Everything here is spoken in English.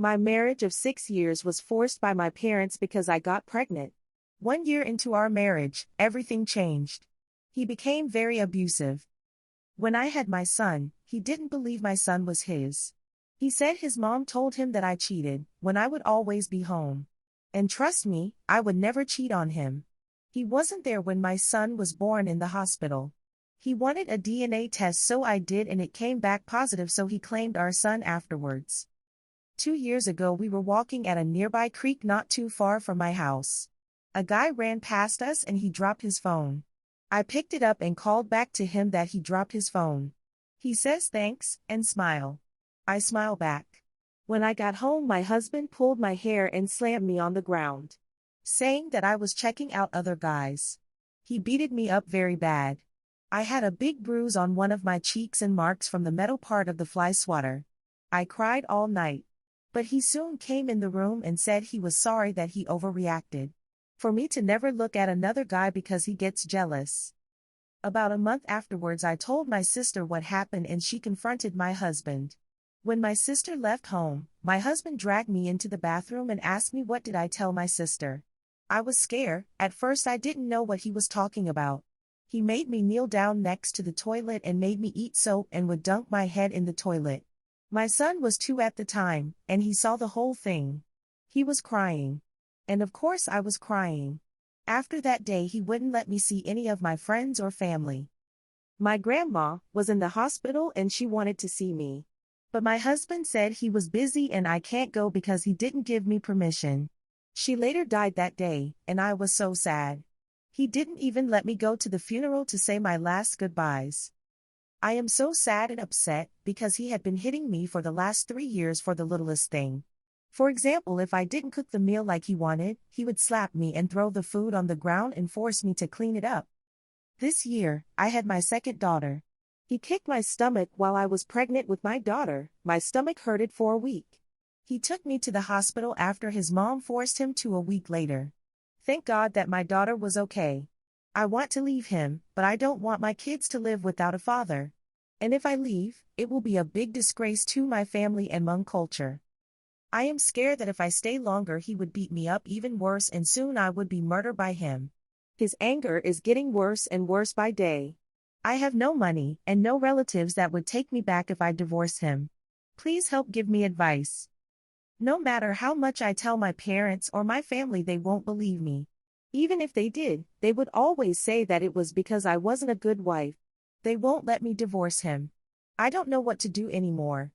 My marriage of 6 years was forced by my parents because I got pregnant. 1 year into our marriage, everything changed. He became very abusive. When I had my son, he didn't believe my son was his. He said his mom told him that I cheated, when I would always be home. And trust me, I would never cheat on him. He wasn't there when my son was born in the hospital. He wanted a DNA test, so I did, and it came back positive, so he claimed our son afterwards. 2 years ago we were walking at a nearby creek not too far from my house. A guy ran past us and he dropped his phone. I picked it up and called back to him that he dropped his phone. He says thanks, and smile. I smile back. When I got home, my husband pulled my hair and slammed me on the ground, saying that I was checking out other guys. He beated me up very bad. I had a big bruise on one of my cheeks and marks from the metal part of the fly swatter. I cried all night. But he soon came in the room and said he was sorry that he overreacted. For me to never look at another guy because he gets jealous. About a month afterwards I told my sister what happened and she confronted my husband. When my sister left home, my husband dragged me into the bathroom and asked me what did I tell my sister. I was scared. At first I didn't know what he was talking about. He made me kneel down next to the toilet and made me eat soap and would dunk my head in the toilet. My son was 2 at the time, and he saw the whole thing. He was crying. And of course I was crying. After that day he wouldn't let me see any of my friends or family. My grandma was in the hospital and she wanted to see me. But my husband said he was busy and I can't go because he didn't give me permission. She later died that day, and I was so sad. He didn't even let me go to the funeral to say my last goodbyes. I am so sad and upset because he had been hitting me for the last 3 years for the littlest thing. For example, if I didn't cook the meal like he wanted, he would slap me and throw the food on the ground and force me to clean it up. This year, I had my second daughter. He kicked my stomach while I was pregnant with my daughter. My stomach hurted for a week. He took me to the hospital after his mom forced him to a week later. Thank God that my daughter was okay. I want to leave him, but I don't want my kids to live without a father. And if I leave, it will be a big disgrace to my family and Hmong culture. I am scared that if I stay longer he would beat me up even worse and soon I would be murdered by him. His anger is getting worse and worse by day. I have no money and no relatives that would take me back if I divorce him. Please help give me advice. No matter how much I tell my parents or my family, they won't believe me. Even if they did, they would always say that it was because I wasn't a good wife. They won't let me divorce him. I don't know what to do anymore.